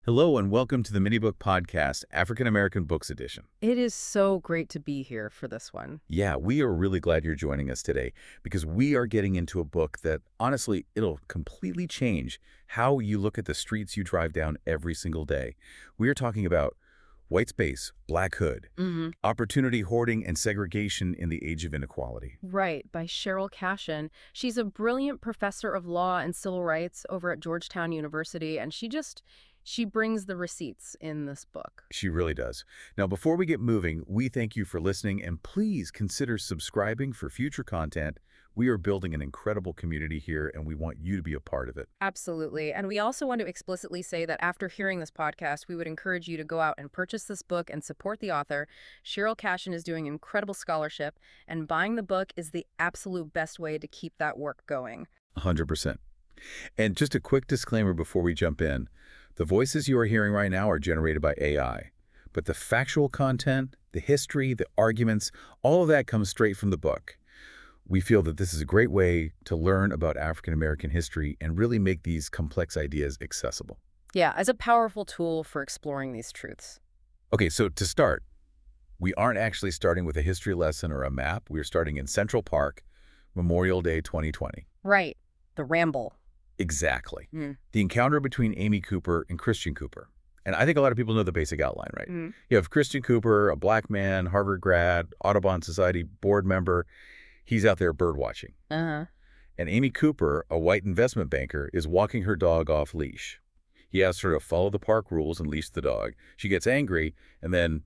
Hello and welcome to the Mini Book Podcast, African American Books Edition. It is so great to be here for this one. Yeah, we are really glad you're joining us today because we are getting into a book that, honestly, it'll completely change how you look at the streets you drive down every single day. We are talking about White Space, Black Hood, Opportunity Hoarding and Segregation in the Age of Inequality. Right, by Cheryl Cashin. She's a brilliant professor of law and civil rights over at Georgetown University, and she brings the receipts in this book. She really does. Now, before we get moving, we thank you for listening, and please consider subscribing for future content. We are building an incredible community here, and we want you to be a part of it. Absolutely. And we also want to explicitly say that after hearing this podcast, we would encourage you to go out and purchase this book and support the author. Cheryl Cashin is doing incredible scholarship, and buying the book is the absolute best way to keep that work going. 100%. And just a quick disclaimer before we jump in. The voices you are hearing right now are generated by AI, but the factual content, the history, the arguments, all of that comes straight from the book. We feel that this is a great way to learn about African American history and really make these complex ideas accessible. Yeah, as a powerful tool for exploring these truths. Okay, so to start, we aren't actually starting with a history lesson or a map. We're starting in Central Park, Memorial Day 2020. Right, the ramble. Exactly. The encounter between Amy Cooper and Christian Cooper. And I think a lot of people know the basic outline, right? You have Christian Cooper, a black man, Harvard grad, Audubon Society board member. He's out there bird watching. And Amy Cooper, a white investment banker, is walking her dog off leash. He asks her to follow the park rules and leash the dog. She gets angry, and then,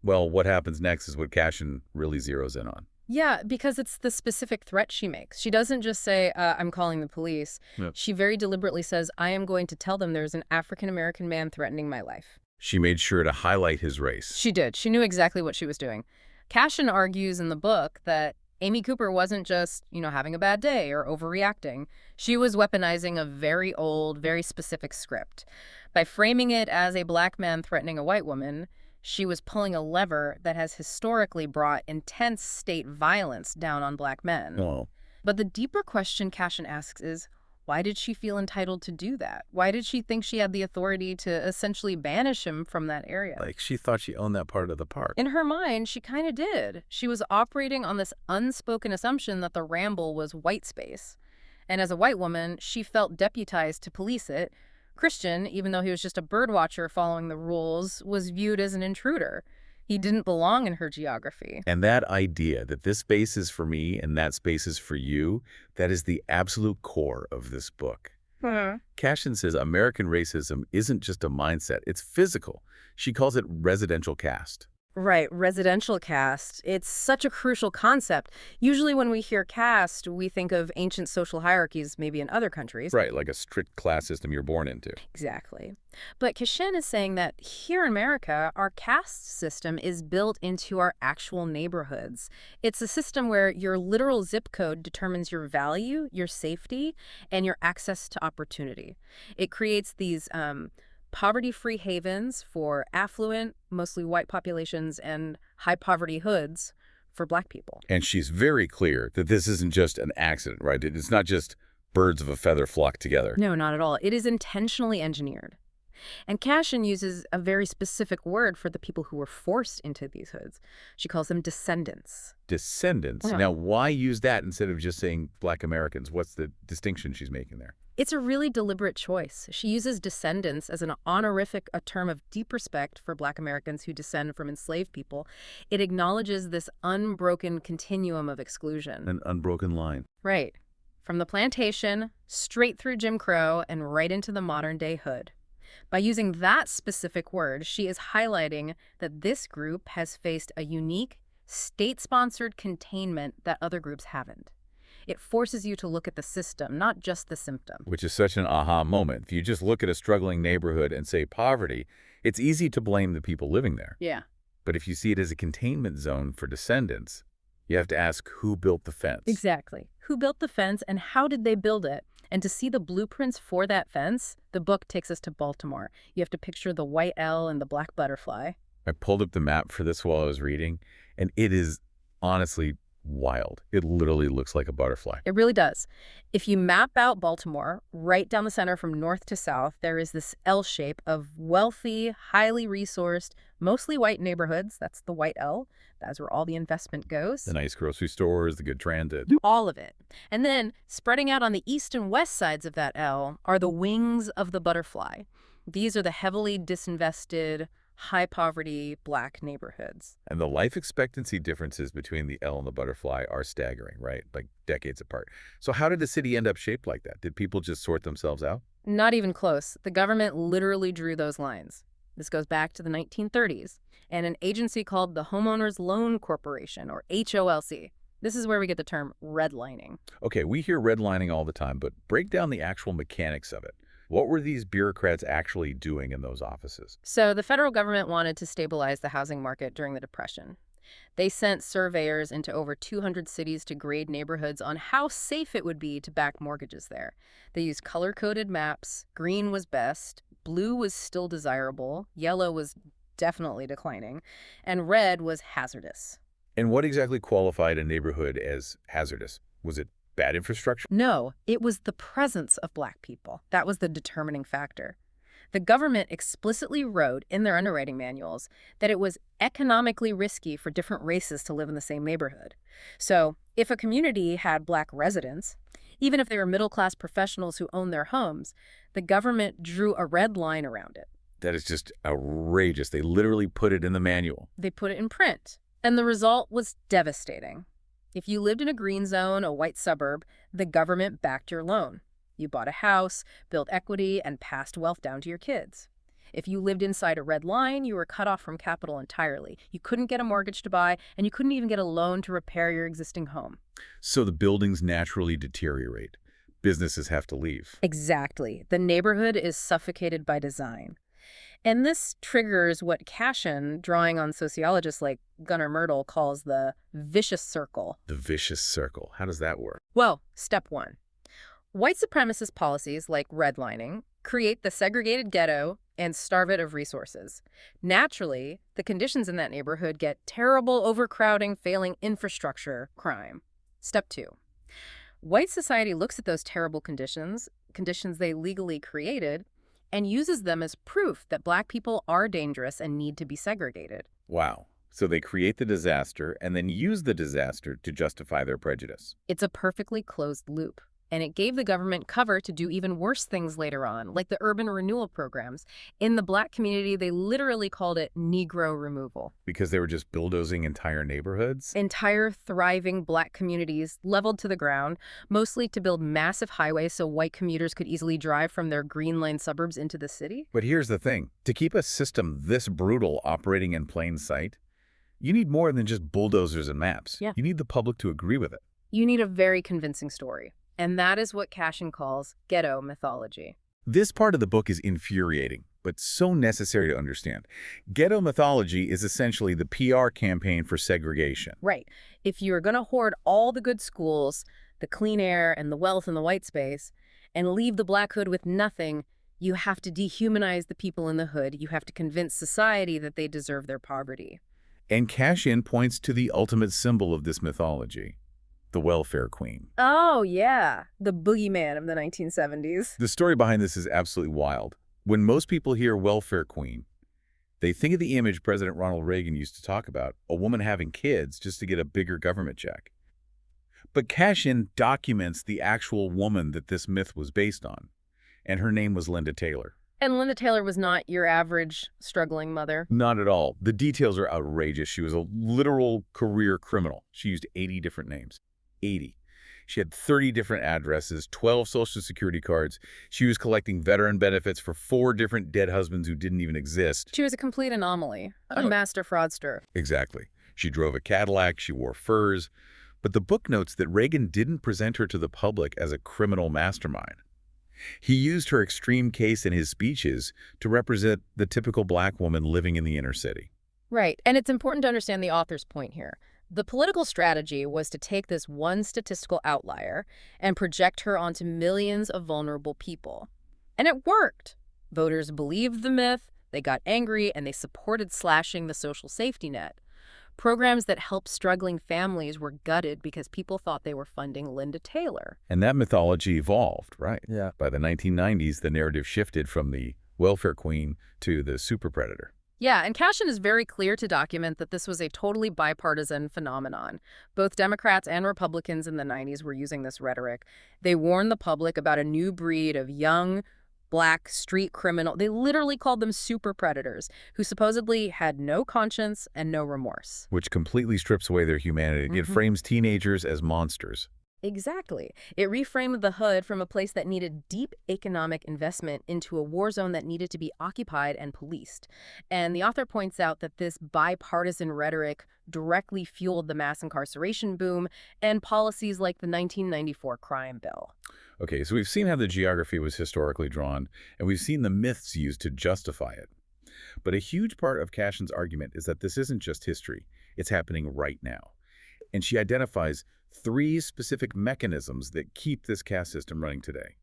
well, what happens next is what Cashin really zeroes in on. Yeah, because it's the specific threat she makes. She doesn't just say, I'm calling the police. Yep. She very deliberately says, I am going to tell them there's an African-American man threatening my life. She made sure to highlight his race. She did. She knew exactly what she was doing. Cashin argues in the book that Amy Cooper wasn't just, having a bad day or overreacting. She was weaponizing a very old, very specific script. By framing it as a black man threatening a white woman, she was pulling a lever that has historically brought intense state violence down on black men. Oh. But the deeper question Cashin asks is, why did she feel entitled to do that? Why did she think she had the authority to essentially banish him from that area? Like she thought she owned that part of the park. In her mind, she kind of did. She was operating on this unspoken assumption that the ramble was white space. And as a white woman, she felt deputized to police it. Christian, even though he was just a birdwatcher following the rules, was viewed as an intruder. He didn't belong in her geography. And that idea that this space is for me and that space is for you, that is the absolute core of this book. Cashin says American racism isn't just a mindset, it's physical. She calls it residential caste. Right, residential caste. It's such a crucial concept. Usually when we hear caste, we think of ancient social hierarchies maybe in other countries. Right, like a strict class system you're born into. Exactly. But Cashin is saying that here in America, our caste system is built into our actual neighborhoods. It's a system where your literal zip code determines your value, your safety, and your access to opportunity. It creates these poverty-free havens for affluent, mostly white populations, and high-poverty hoods for black people. And she's very clear that this isn't just an accident, right? It's not just birds of a feather flock together. No, not at all. It is intentionally engineered. And Cashin uses a very specific word for the people who were forced into these hoods. She calls them descendants. Descendants? Yeah. Now, why use that instead of just saying black Americans? What's the distinction she's making there? It's a really deliberate choice. She uses descendants as an honorific, a term of deep respect for black Americans who descend from enslaved people. It acknowledges this unbroken continuum of exclusion. An unbroken line. Right. From the plantation, straight through Jim Crow, and right into the modern-day hood. By using that specific word, she is highlighting that this group has faced a unique, state-sponsored containment that other groups haven't. It forces you to look at the system, not just the symptom. Which is such an aha moment. If you just look at a struggling neighborhood and say poverty, it's easy to blame the people living there. Yeah. But if you see it as a containment zone for descendants, you have to ask who built the fence. Exactly. Who built the fence and how did they build it? And to see the blueprints for that fence, the book takes us to Baltimore. You have to picture the white L and the black butterfly. I pulled up the map for this while I was reading, and it is honestly wild. It literally looks like a butterfly. It really does. If you map out Baltimore, right down the center from north to south, there is this L shape of wealthy, highly resourced, mostly white neighborhoods. That's the white L. That's where all the investment goes. The nice grocery stores, the good transit. All of it. And then, spreading out on the east and west sides of that L are the wings of the butterfly. These are the heavily disinvested, high-poverty Black neighborhoods. And the life expectancy differences between the L and the butterfly are staggering, right? Like decades apart. So how did the city end up shaped like that? Did people just sort themselves out? Not even close. The government literally drew those lines. This goes back to the 1930s, and an agency called the Homeowners Loan Corporation, or HOLC. This is where we get the term redlining. Okay, we hear redlining all the time, but break down the actual mechanics of it. What were these bureaucrats actually doing in those offices? So the federal government wanted to stabilize the housing market during the Depression. They sent surveyors into over 200 cities to grade neighborhoods on how safe it would be to back mortgages there. They used color-coded maps. Green was best, blue was still desirable, yellow was definitely declining, and red was hazardous. And what exactly qualified a neighborhood as hazardous? Was it bad infrastructure? No, it was the presence of Black people. That was the determining factor. The government explicitly wrote in their underwriting manuals that it was economically risky for different races to live in the same neighborhood. So if a community had Black residents, even if they were middle-class professionals who owned their homes, the government drew a red line around it. That is just outrageous. They literally put it in the manual. They put it in print, and the result was devastating. If you lived in a green zone, a white suburb, the government backed your loan. You bought a house, built equity, and passed wealth down to your kids. If you lived inside a red line, you were cut off from capital entirely. You couldn't get a mortgage to buy, and you couldn't even get a loan to repair your existing home. So the buildings naturally deteriorate. Businesses have to leave. Exactly. The neighborhood is suffocated by design. And this triggers what Cashin, drawing on sociologists like Gunnar Myrdal, calls the vicious circle. The vicious circle. How does that work? Well, step one. White supremacist policies like redlining create the segregated ghetto and starve it of resources. Naturally, the conditions in that neighborhood get terrible overcrowding, failing infrastructure, crime. Step two. White society looks at those terrible conditions they legally created, and uses them as proof that Black people are dangerous and need to be segregated. Wow. So they create the disaster and then use the disaster to justify their prejudice. It's a perfectly closed loop. And it gave the government cover to do even worse things later on, like the urban renewal programs. In the Black community, they literally called it Negro removal. Because they were just bulldozing entire neighborhoods? Entire thriving Black communities leveled to the ground, mostly to build massive highways so white commuters could easily drive from their Green Line suburbs into the city. But here's the thing. To keep a system this brutal operating in plain sight, you need more than just bulldozers and maps. Yeah. You need the public to agree with it. You need a very convincing story. And that is what Cashin calls ghetto mythology. This part of the book is infuriating, but so necessary to understand. Ghetto mythology is essentially the PR campaign for segregation. Right. If you're going to hoard all the good schools, the clean air, and the wealth in the white space, and leave the Black hood with nothing, you have to dehumanize the people in the hood. You have to convince society that they deserve their poverty. And Cashin points to the ultimate symbol of this mythology. The welfare queen. Oh, yeah. The boogeyman of the 1970s. The story behind this is absolutely wild. When most people hear welfare queen, they think of the image President Ronald Reagan used to talk about, a woman having kids just to get a bigger government check. But Cashin documents the actual woman that this myth was based on, and her name was Linda Taylor. And Linda Taylor was not your average struggling mother. Not at all. The details are outrageous. She was a literal career criminal. She used 80 different names. 80. She had 30 different addresses, 12 Social Security cards. She was collecting veteran benefits for 4 different dead husbands who didn't even exist. She was a complete anomaly, a master fraudster. Exactly. She drove a Cadillac, she wore furs. But the book notes that Reagan didn't present her to the public as a criminal mastermind. He used her extreme case in his speeches to represent the typical Black woman living in the inner city. Right. And it's important to understand the author's point here. The political strategy was to take this one statistical outlier and project her onto millions of vulnerable people. And it worked. Voters believed the myth, they got angry, and they supported slashing the social safety net. Programs that helped struggling families were gutted because people thought they were funding Linda Taylor. And that mythology evolved, right? Yeah. By the 1990s, the narrative shifted from the welfare queen to the super predator. Yeah, and Cashin is very clear to document that this was a totally bipartisan phenomenon. Both Democrats and Republicans in the 90s were using this rhetoric. They warned the public about a new breed of young, black street criminal. They literally called them super predators, who supposedly had no conscience and no remorse. Which completely strips away their humanity. It frames teenagers as monsters. Exactly. It reframed the hood from a place that needed deep economic investment into a war zone that needed to be occupied and policed. And the author points out that this bipartisan rhetoric directly fueled the mass incarceration boom and policies like the 1994 crime bill. Okay, so we've seen how the geography was historically drawn, and we've seen the myths used to justify it. But a huge part of Cashin's argument is that this isn't just history. It's happening right now. And she identifies 3 specific mechanisms that keep this caste system running today.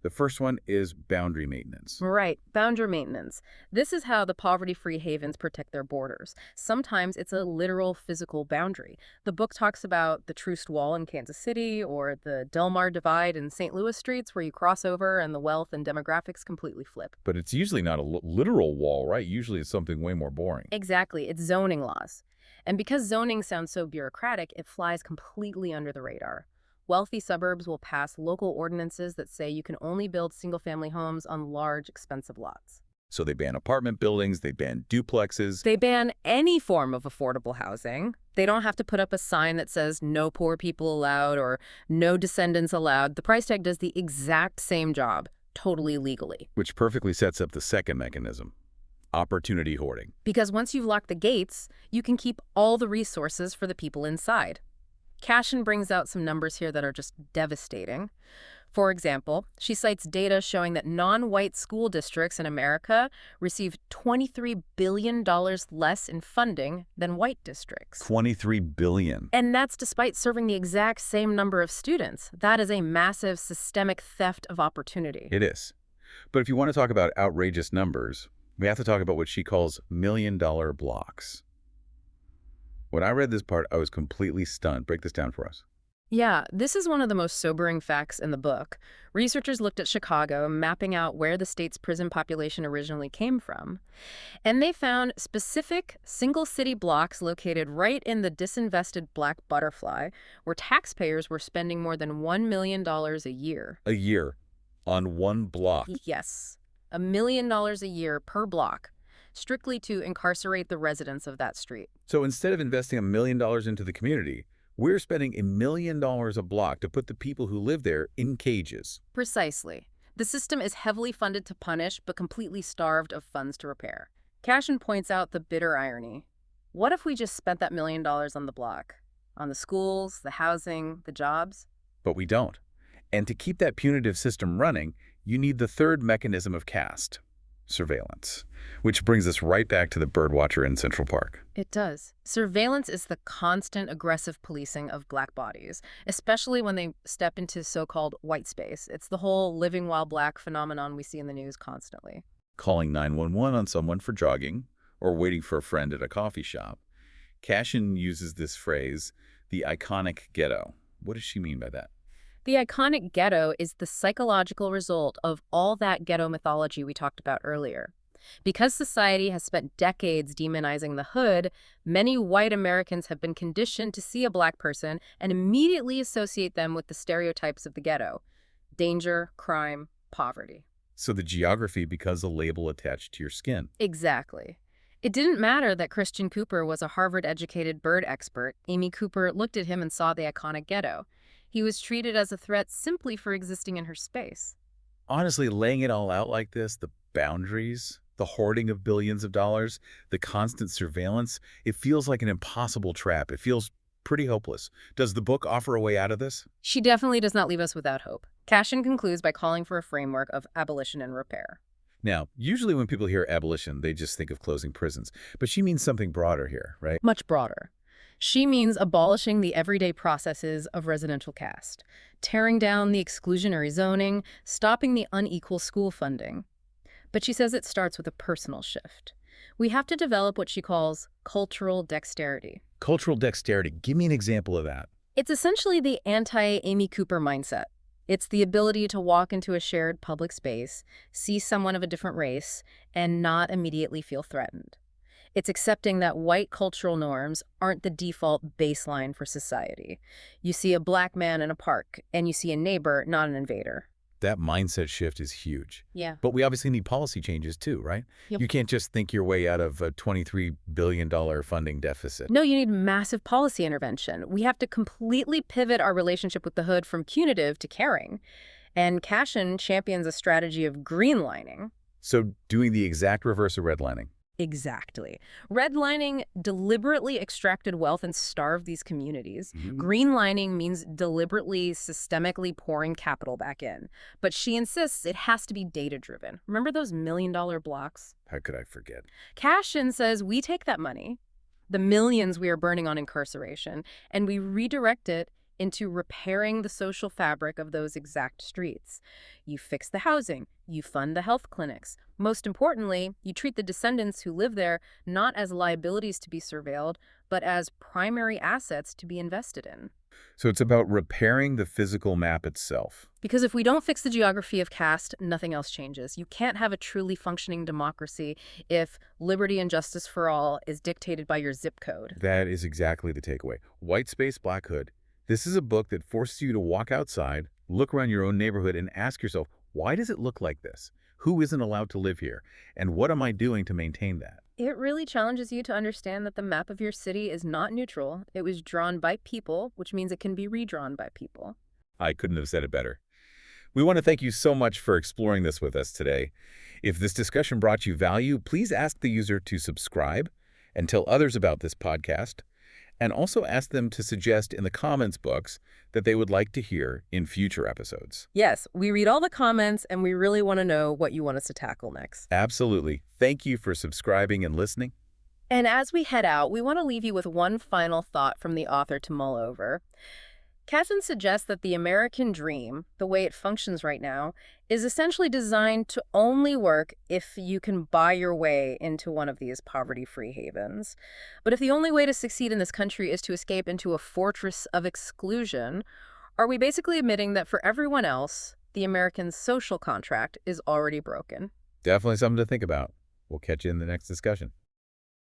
The first one is boundary maintenance. Right, boundary maintenance. This is how the poverty-free havens protect their borders. Sometimes it's a literal physical boundary. The book talks about the Troost Wall in Kansas City or the Del Mar Divide in St. Louis streets where you cross over and the wealth and demographics completely flip. But it's usually not a literal wall, right? Usually it's something way more boring. Exactly, it's zoning laws. And because zoning sounds so bureaucratic, it flies completely under the radar. Wealthy suburbs will pass local ordinances that say you can only build single-family homes on large, expensive lots. So they ban apartment buildings, they ban duplexes. They ban any form of affordable housing. They don't have to put up a sign that says no poor people allowed or no descendants allowed. The price tag does the exact same job, totally legally. Which perfectly sets up the second mechanism, opportunity hoarding. Because once you've locked the gates, you can keep all the resources for the people inside. Cashin brings out some numbers here that are just devastating. For example, she cites data showing that non-white school districts in America receive $23 billion less in funding than white districts. $23 billion. And that's despite serving the exact same number of students. That is a massive systemic theft of opportunity. It is. But if you want to talk about outrageous numbers, we have to talk about what she calls million-dollar blocks. When I read this part, I was completely stunned. Break this down for us. Yeah, this is one of the most sobering facts in the book. Researchers looked at Chicago, mapping out where the state's prison population originally came from. And they found specific single-city blocks located right in the disinvested Black Butterfly, where taxpayers were spending more than $1 million a year. A year on one block. Yes, $1 million a year per block, strictly to incarcerate the residents of that street. So instead of investing $1 million into the community, we're spending $1 million a block to put the people who live there in cages. Precisely. The system is heavily funded to punish, but completely starved of funds to repair. Cashin points out the bitter irony. What if we just spent that $1 million on the block? On the schools, the housing, the jobs? But we don't. And to keep that punitive system running, you need the third mechanism of caste, surveillance, which brings us right back to the birdwatcher in Central Park. It does. Surveillance is the constant aggressive policing of Black bodies, especially when they step into so-called white space. It's the whole living while Black phenomenon we see in the news constantly. Calling 911 on someone for jogging or waiting for a friend at a coffee shop. Cashin uses this phrase, the iconic ghetto. What does she mean by that? The iconic ghetto is the psychological result of all that ghetto mythology we talked about earlier. Because society has spent decades demonizing the hood, many white Americans have been conditioned to see a Black person and immediately associate them with the stereotypes of the ghetto: danger, crime, poverty. So the geography becomes a label attached to your skin. Exactly. It didn't matter that Christian Cooper was a Harvard-educated bird expert. Amy Cooper looked at him and saw the iconic ghetto. He was treated as a threat simply for existing in her space. Honestly, laying it all out like this, the boundaries, the hoarding of billions of dollars, the constant surveillance, it feels like an impossible trap. It feels pretty hopeless. Does the book offer a way out of this? She definitely does not leave us without hope. Cashin concludes by calling for a framework of abolition and repair. Now, usually when people hear abolition, they just think of closing prisons. But she means something broader here, right? Much broader. She means abolishing the everyday processes of residential caste, tearing down the exclusionary zoning, stopping the unequal school funding. But she says it starts with a personal shift. We have to develop what she calls cultural dexterity. Cultural dexterity. Give me an example of that. It's essentially the anti-Amy Cooper mindset. It's the ability to walk into a shared public space, see someone of a different race, and not immediately feel threatened. It's accepting that white cultural norms aren't the default baseline for society. You see a black man in a park, and you see a neighbor, not an invader. That mindset shift is huge. Yeah. But we obviously need policy changes too, right? Yep. You can't just think your way out of a $23 billion funding deficit. No, you need massive policy intervention. We have to completely pivot our relationship with the hood from punitive to caring. And Cashin champions a strategy of greenlining. So doing the exact reverse of redlining. Exactly. Redlining deliberately extracted wealth and starved these communities. Greenlining means deliberately, systemically pouring capital back in. But she insists it has to be data-driven. Remember those million-dollar blocks? How could I forget? Cashin says we take that money, the millions we are burning on incarceration, and we redirect it into repairing the social fabric of those exact streets. You fix the housing, you fund the health clinics. Most importantly, you treat the descendants who live there not as liabilities to be surveilled, but as primary assets to be invested in. So it's about repairing the physical map itself. Because if we don't fix the geography of caste, nothing else changes. You can't have a truly functioning democracy if liberty and justice for all is dictated by your zip code. That is exactly the takeaway. White Space, Black Hood. This is a book that forces you to walk outside, look around your own neighborhood, and ask yourself, why does it look like this? Who isn't allowed to live here? And what am I doing to maintain that? It really challenges you to understand that the map of your city is not neutral. It was drawn by people, which means it can be redrawn by people. I couldn't have said it better. We want to thank you so much for exploring this with us today. If this discussion brought you value, please ask the user to subscribe and tell others about this podcast. And also ask them to suggest in the comments box that they would like to hear in future episodes. Yes, we read all the comments, and we really want to know what you want us to tackle next. Absolutely. Thank you for subscribing and listening. And as we head out, we want to leave you with one final thought from the author to mull over. Cashin suggests that the American dream, the way it functions right now, is essentially designed to only work if you can buy your way into one of these poverty-free havens. But if the only way to succeed in this country is to escape into a fortress of exclusion, are we basically admitting that for everyone else, the American social contract is already broken? Definitely something to think about. We'll catch you in the next discussion.